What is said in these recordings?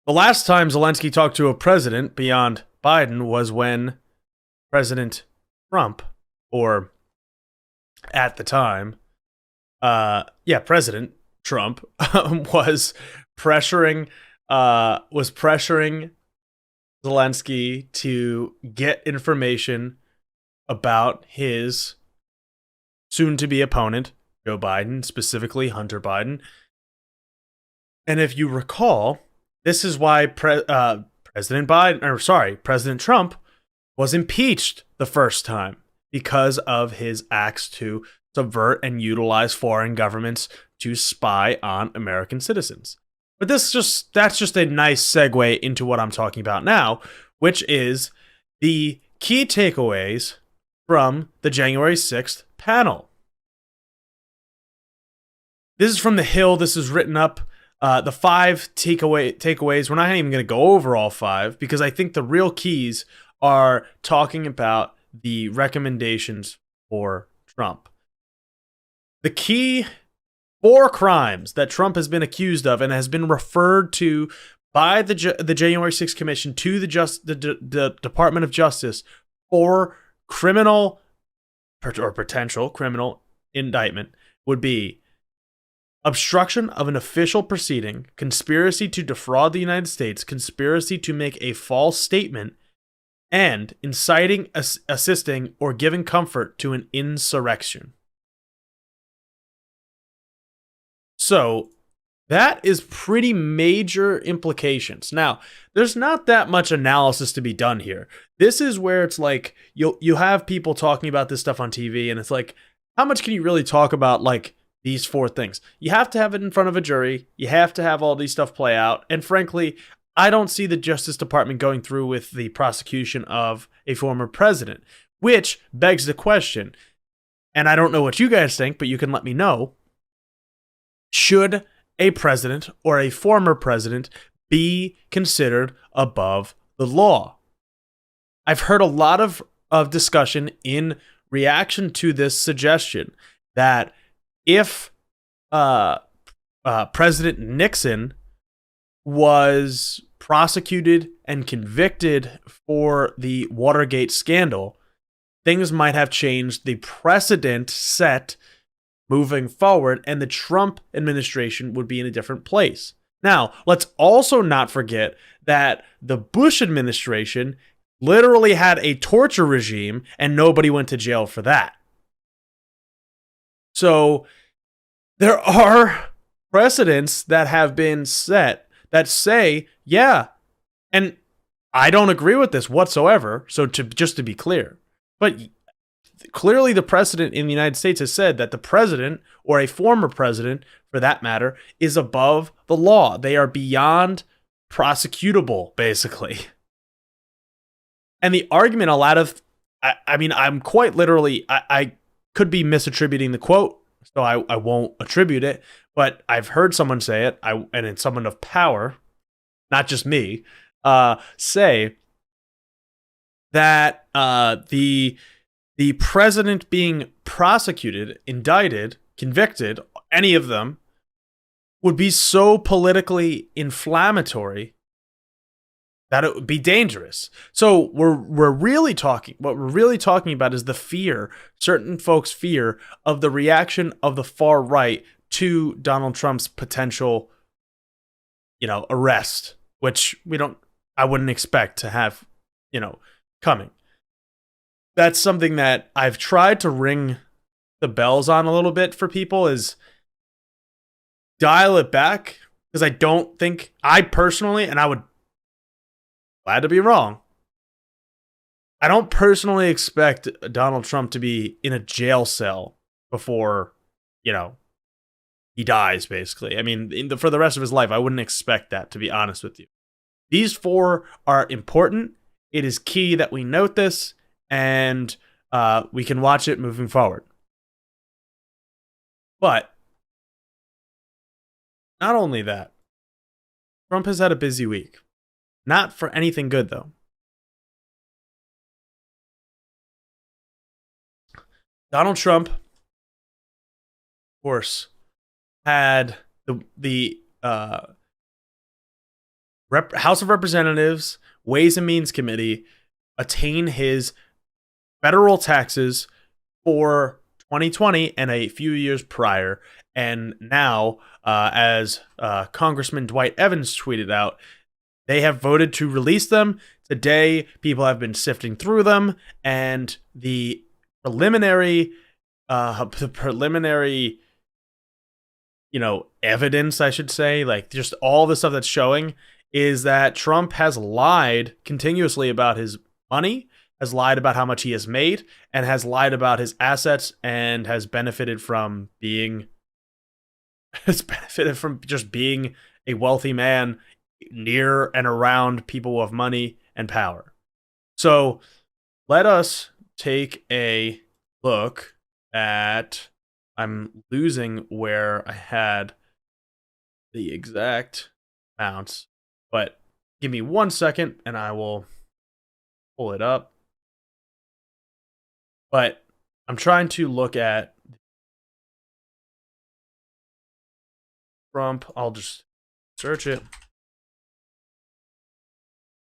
The last time Zelensky talked to a president beyond Biden was when President Trump, or at the time, President Trump was pressuring Zelensky to get information about his soon-to-be opponent, Joe Biden, specifically Hunter Biden. And if you recall, this is why President Trump was impeached the first time, because of his acts to subvert and utilize foreign governments to spy on American citizens. But that's just a nice segue into what I'm talking about now, which is the key takeaways from the January 6th panel. This is from The Hill. This is written up. The 5 takeaways. We're not even going to go over all 5 because I think the real keys are talking about the recommendations for Trump. The key 4 crimes that Trump has been accused of and has been referred to by the January 6th Commission to the Department of Justice for criminal or potential criminal indictment would be obstruction of an official proceeding, conspiracy to defraud the United States, conspiracy to make a false statement, and inciting, assisting, or giving comfort to an insurrection. So that is pretty major implications. Now, there's not that much analysis to be done here. This is where it's like you have people talking about this stuff on TV, and it's like, how much can you really talk about like these 4 things? You have to have it in front of a jury. You have to have all these stuff play out. And frankly, I don't see the Justice Department going through with the prosecution of a former president, which begs the question, and I don't know what you guys think, but you can let me know. Should a president or a former president be considered above the law? I've heard a lot of discussion in reaction to this suggestion that if President Nixon was prosecuted and convicted for the Watergate scandal, things might have changed the precedent set moving forward, and the Trump administration would be in a different place. Now, let's also not forget that the Bush administration literally had a torture regime, and nobody went to jail for that. So there are precedents that have been set that say, yeah, and I don't agree with this whatsoever, so just to be clear, but clearly the precedent in the United States has said that the president, or a former president for that matter, is above the law. They are beyond prosecutable, basically. And the argument, I'm quite literally, I could be misattributing the quote, so I won't attribute it, but I've heard someone say it, and it's someone of power, not just me, say that the president being prosecuted, indicted, convicted, any of them, would be so politically inflammatory that it would be dangerous. So what we're really talking about is the fear, certain folks' fear of the reaction of the far right to Donald Trump's potential, arrest, which I wouldn't expect to have, coming. That's something that I've tried to ring the bells on a little bit for people, is dial it back, because I personally, and I would glad to be wrong, I don't personally expect Donald Trump to be in a jail cell before, he dies, basically. I mean, for the rest of his life, I wouldn't expect that, to be honest with you. These 4 are important. It is key that we note this, and we can watch it moving forward. But not only that, Trump has had a busy week. Not for anything good, though. Donald Trump, of course, had the House of Representatives, Ways and Means Committee attain his federal taxes for 2020 and a few years prior. And now, as Congressman Dwight Evans tweeted out, they have voted to release them. Today, people have been sifting through them, and the preliminary, evidence, I should say, like just all the stuff that's showing is that Trump has lied continuously about his money, has lied about how much he has made, and has lied about his assets, and has benefited from just being a wealthy man near and around people of money and power. So let us take a look at, I'm losing where I had the exact amounts, but give me 1 second and I will pull it up. But I'm trying to look at Trump. I'll just search it.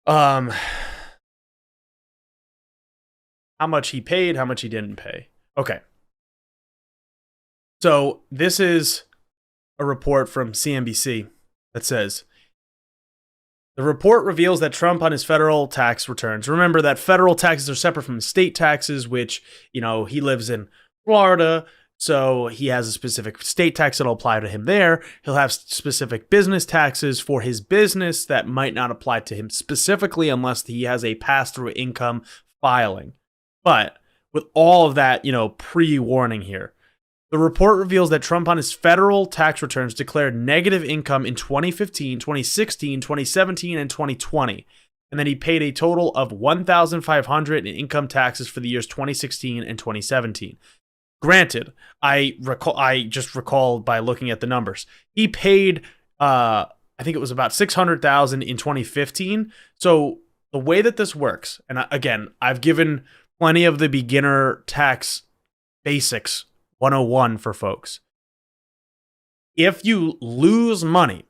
How much he paid, how much he didn't pay. Okay. So this is a report from CNBC that says, the report reveals that Trump on his federal tax returns. Remember that federal taxes are separate from state taxes, which, he lives in Florida, so he has a specific state tax that'll apply to him there. He'll have specific business taxes for his business that might not apply to him specifically unless he has a pass-through income filing. But with all of that, pre-warning here, the report reveals that Trump on his federal tax returns declared negative income in 2015, 2016, 2017, and 2020. And then he paid a total of $1,500 in income taxes for the years 2016 and 2017. Granted, I just recall by looking at the numbers, he paid, I think it was about $600,000 in 2015. So the way that this works, and again, I've given plenty of the beginner tax basics 101 for folks. If you lose money,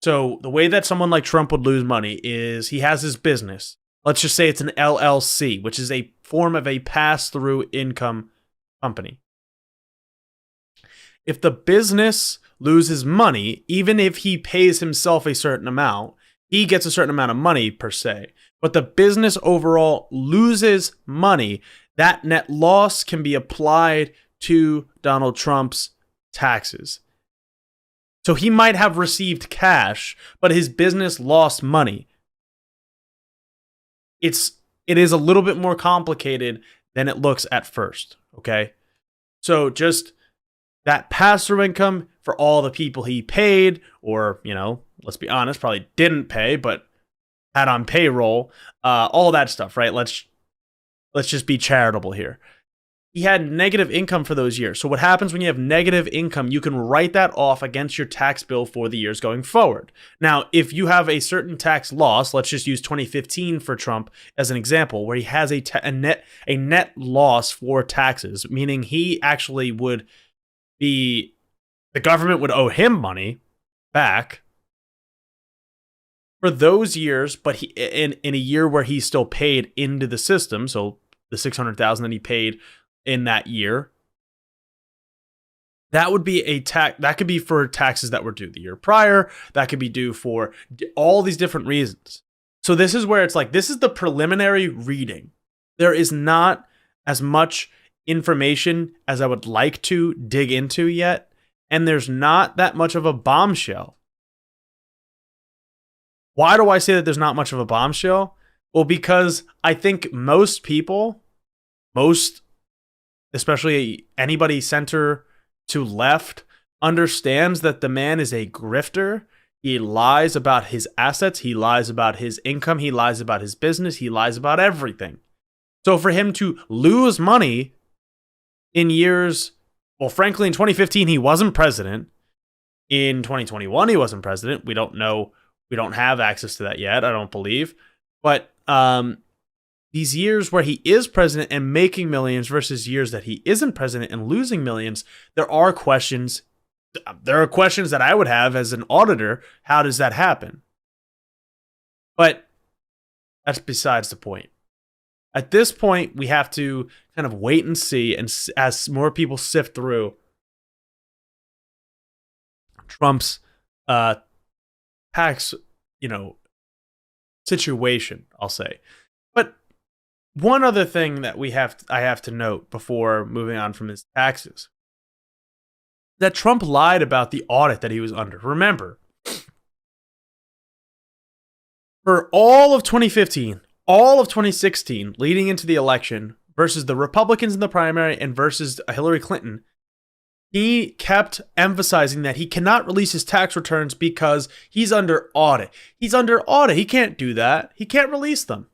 so the way that someone like Trump would lose money is he has his business. Let's just say it's an LLC, which is a form of a pass-through income company. If the business loses money, even if he pays himself a certain amount, he gets a certain amount of money per se. But the business overall loses money, that net loss can be applied to Donald Trump's taxes. So he might have received cash, but his business lost money. It is a little bit more complicated than it looks at first, okay? So just that pass-through income for all the people he paid, or, let's be honest, probably didn't pay, but had on payroll, all that stuff, right? Let's just be charitable here. He had negative income for those years. So what happens when you have negative income, you can write that off against your tax bill for the years going forward. Now, if you have a certain tax loss, let's just use 2015 for Trump as an example, where he has a net loss for taxes, meaning he actually would be, the government would owe him money back for those years, but he in a year where he still paid into the system, so the $600,000 that he paid in that year, that would be a tax. That could be for taxes that were due the year prior. That could be due for all these different reasons. So this is where it's like, this is the preliminary reading. There is not as much information as I would like to dig into yet, and there's not that much of a bombshell. Why do I say that there's not much of a bombshell? Well, because I think most people, especially anybody center to left, understands that the man is a grifter. He lies about his assets. He lies about his income. He lies about his business. He lies about everything. So for him to lose money in years, well, frankly, in 2015, he wasn't president. In 2021, he wasn't president. We don't know. We don't have access to that yet, I don't believe. But these years where he is president and making millions versus years that he isn't president and losing millions, there are questions. There are questions that I would have as an auditor. How does that happen? But that's besides the point. At this point, we have to kind of wait and see, and as more people sift through Trump's tax, situation, I'll say. But one other thing that I have to note before moving on from his taxes, that Trump lied about the audit that he was under. Remember, for all of 2015, all of 2016, leading into the election, versus the Republicans in the primary and versus Hillary Clinton, he kept emphasizing that he cannot release his tax returns because he's under audit. He's under audit. He can't do that. He can't release them.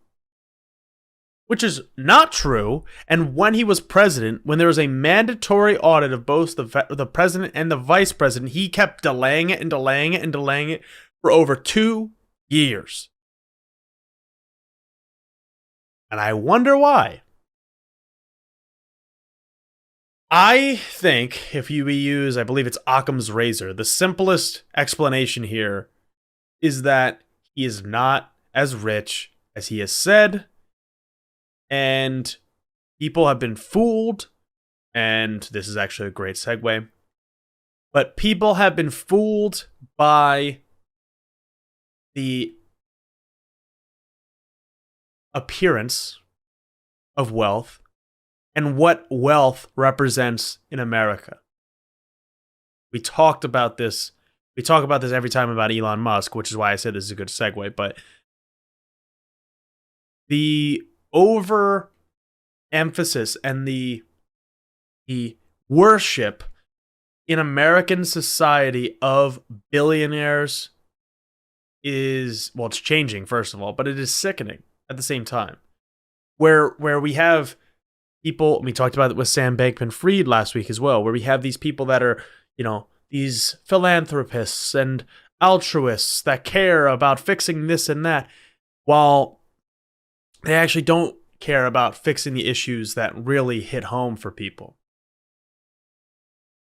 Which is not true. And when he was president, when there was a mandatory audit of both the president and the vice president, he kept delaying it and delaying it and delaying it for over 2 years. And I wonder why. I think if you use, I believe it's Occam's razor, the simplest explanation here is that he is not as rich as he has said, and people have been fooled, and this is actually a great segue, but people have been fooled by the appearance of wealth and what wealth represents in America. We talked about this. We talk about this every time about Elon Musk, which is why I said this is a good segue. But the overemphasis and the worship in American society of billionaires is, well, it's changing, first of all, but it is sickening at the same time. Where we have people, we talked about it with Sam Bankman-Fried last week as well, where we have these people that are, these philanthropists and altruists that care about fixing this and that, while they actually don't care about fixing the issues that really hit home for people.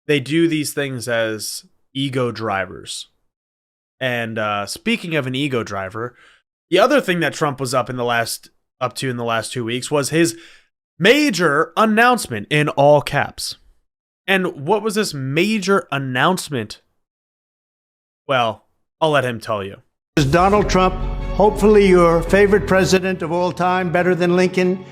They do these things as ego drivers. And speaking of an ego driver, the other thing that Trump was up to in the last 2 weeks was his major announcement in all caps. And what was this major announcement? Well, I'll let him tell you. Is Donald Trump, hopefully your favorite president of all time, better than Lincoln,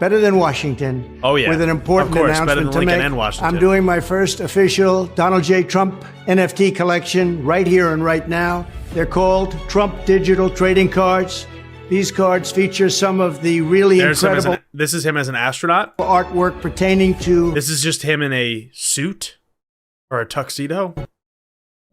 better than Washington. Oh, yeah. With an important announcement better than to Lincoln make. and Washington. I'm doing my first official Donald J. Trump NFT collection right here and right now. They're called Trump Digital Trading Cards. These cards feature some of the really incredible... This is him as an astronaut? ...artwork pertaining to... This is just him in a suit? Or a tuxedo?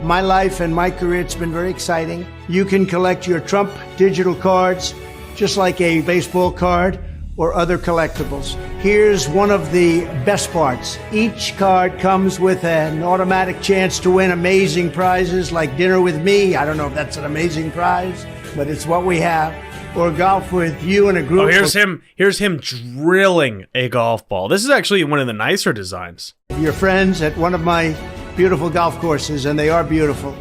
My life and my career. It's been very exciting. You can collect your Trump digital cards just like a baseball card or other collectibles. Here's one of the best parts. Each card comes with an automatic chance to win amazing prizes like dinner with me. I don't know if that's an amazing prize, but it's what we have. Or golf with you and a group. Oh, here's him drilling a golf ball. This is actually one of the nicer designs. Your friends at one of my beautiful golf courses, and they are beautiful.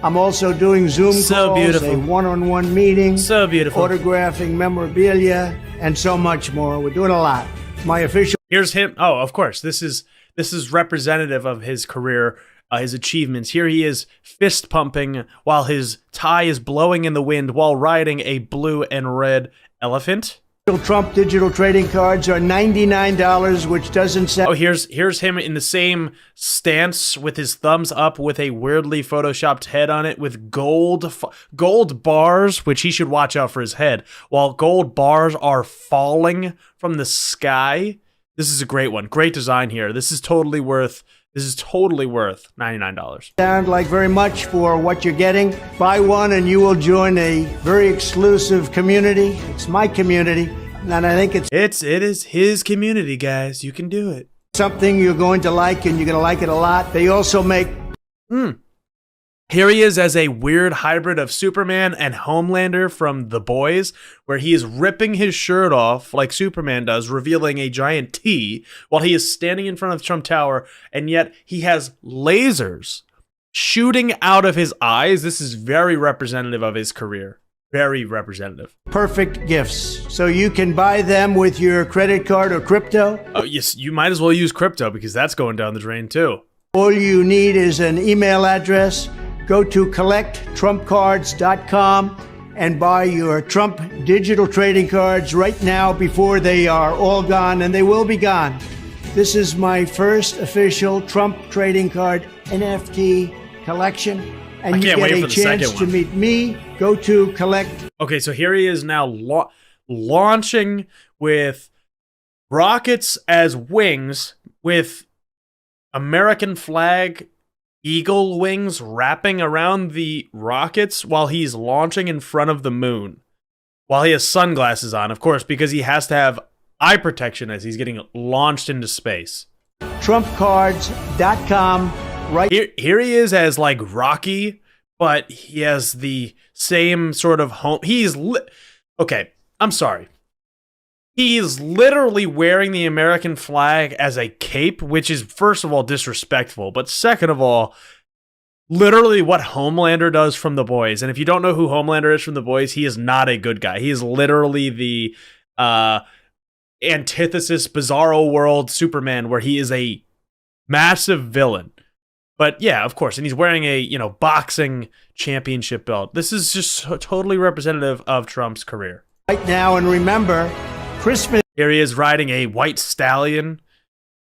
I'm also doing Zoom calls, beautiful. a one-on-one meeting, so beautiful, autographing memorabilia, and so much more. We're doing a lot. My official. Here's him. Oh, of course. This is representative of his career, his achievements. Here he is fist pumping while his tie is blowing in the wind while riding a blue and red elephant. Trump digital trading cards are $99, which doesn't sound... Oh, here's him in the same stance with his thumbs up with a weirdly photoshopped head on it with gold bars, which he should watch out for his head, while gold bars are falling from the sky. This is a great one. Great design here. This is totally worth $99. Sound like very much for what you're getting. Buy one and you will join a very exclusive community. It's my community, and I think it is his community, guys. You can do it. Something you're going to like, and you're going to like it a lot. They also make... Here he is as a weird hybrid of Superman and Homelander from The Boys, where he is ripping his shirt off like Superman does, revealing a giant T, while he is standing in front of Trump Tower, and yet he has lasers shooting out of his eyes. This is very representative of his career. very representative. Perfect gifts. So you can buy them with your credit card or crypto. Oh, yes, you might as well use crypto because that's going down the drain too. All you need is an email address. Go to collecttrumpcards.com and buy your Trump digital trading cards right now before they are all gone, and they will be gone. This is my first official Trump trading card NFT collection, and you get a chance to meet me. Go to collect. Okay, so here he is now launching with rockets as wings with American flag eagle wings wrapping around the rockets while he's launching in front of the moon. While he has sunglasses on, of course, because he has to have eye protection as he's getting launched into space. TrumpCards.com. Right here he is as like Rocky, but he has the same sort of home. Okay, I'm sorry. He's literally wearing the American flag as a cape, which is, first of all, disrespectful, but second of all, literally what Homelander does from The Boys. And if you don't know who Homelander is from The Boys, he is not a good guy. He is literally the antithesis, bizarro world Superman, where he is a massive villain. But yeah, of course, and he's wearing a, boxing championship belt. This is just totally representative of Trump's career. Right now, and remember, Christmas. Here he is riding a white stallion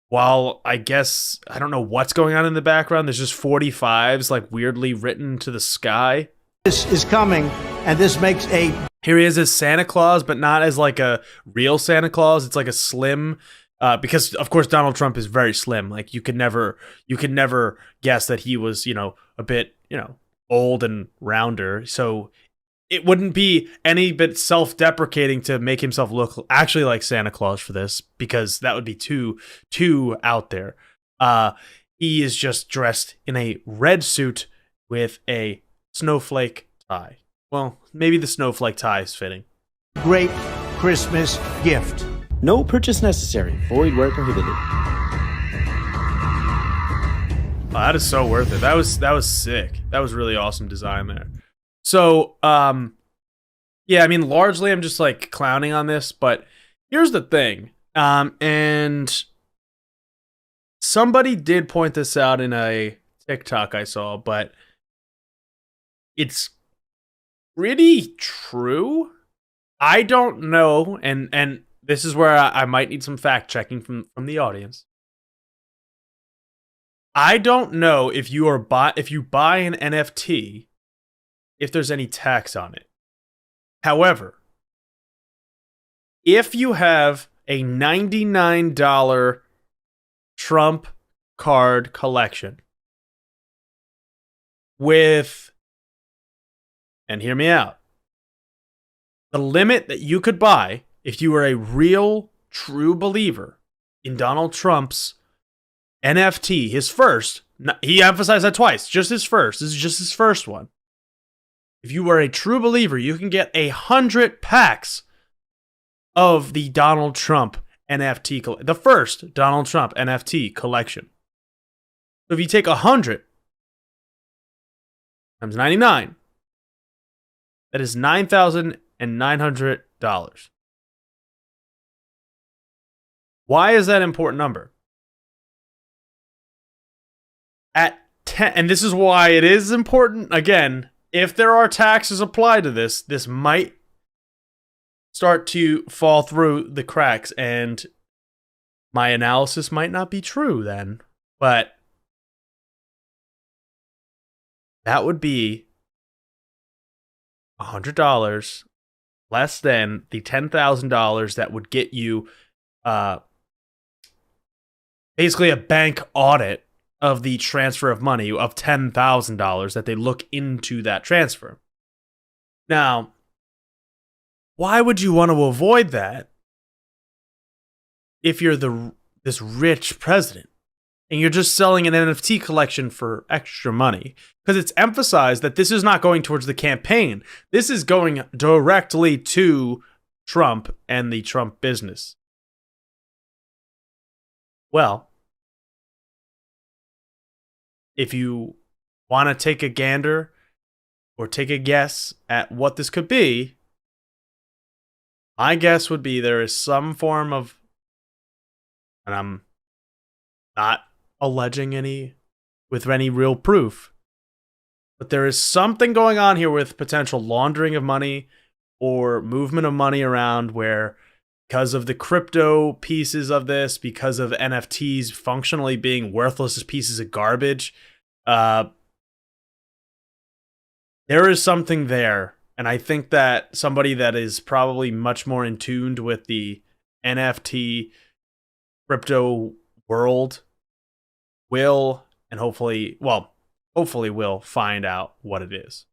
while I don't know what's going on in the background. There's just 45s like weirdly written to the sky. This is coming, and this makes a... Here he is as Santa Claus, but not as like a real Santa Claus. It's like a slim... because of course Donald Trump is very slim. Like you could never guess that he was, a bit, old and rounder. So it wouldn't be any bit self-deprecating to make himself look actually like Santa Claus for this, because that would be too out there. He is just dressed in a red suit with a snowflake tie. Well, maybe the snowflake tie is fitting. Great Christmas gift. No purchase necessary. Void where prohibited. Oh, that is so worth it. That was sick. That was really awesome design there. So, yeah, I mean, largely I'm just like clowning on this, but here's the thing. And somebody did point this out in a TikTok I saw, but it's pretty true. I don't know, and this is where I might need some fact checking from the audience. I don't know if you buy an NFT, if there's any tax on it. However, if you have a $99 Trump card collection with, and hear me out, the limit that you could buy if you were a real, true believer in Donald Trump's NFT, his first, he emphasized that twice, just his first, this is just his first one. If you were a true believer, you can get 100 packs of the Donald Trump NFT, the first Donald Trump NFT collection. So if you take 100 times 99, that is $9,900. Why is that an important number? At 10, and this is why it is important. Again, if there are taxes applied to this, this might start to fall through the cracks, and my analysis might not be true then. But that would be $100 less than the $10,000 that would get you basically a bank audit of the transfer of money of $10,000 that they look into that transfer. Now, why would you want to avoid that if you're this rich president and you're just selling an NFT collection for extra money? Because it's emphasized that this is not going towards the campaign. This is going directly to Trump and the Trump business. Well, if you want to take a gander or take a guess at what this could be, my guess would be there is some form of, and I'm not alleging any with any real proof, but there is something going on here with potential laundering of money or movement of money around where, because of the crypto pieces of this, because of NFTs functionally being worthless as pieces of garbage, there is something there. And I think that somebody that is probably much more in tune with the NFT crypto world will, and hopefully will find out what it is.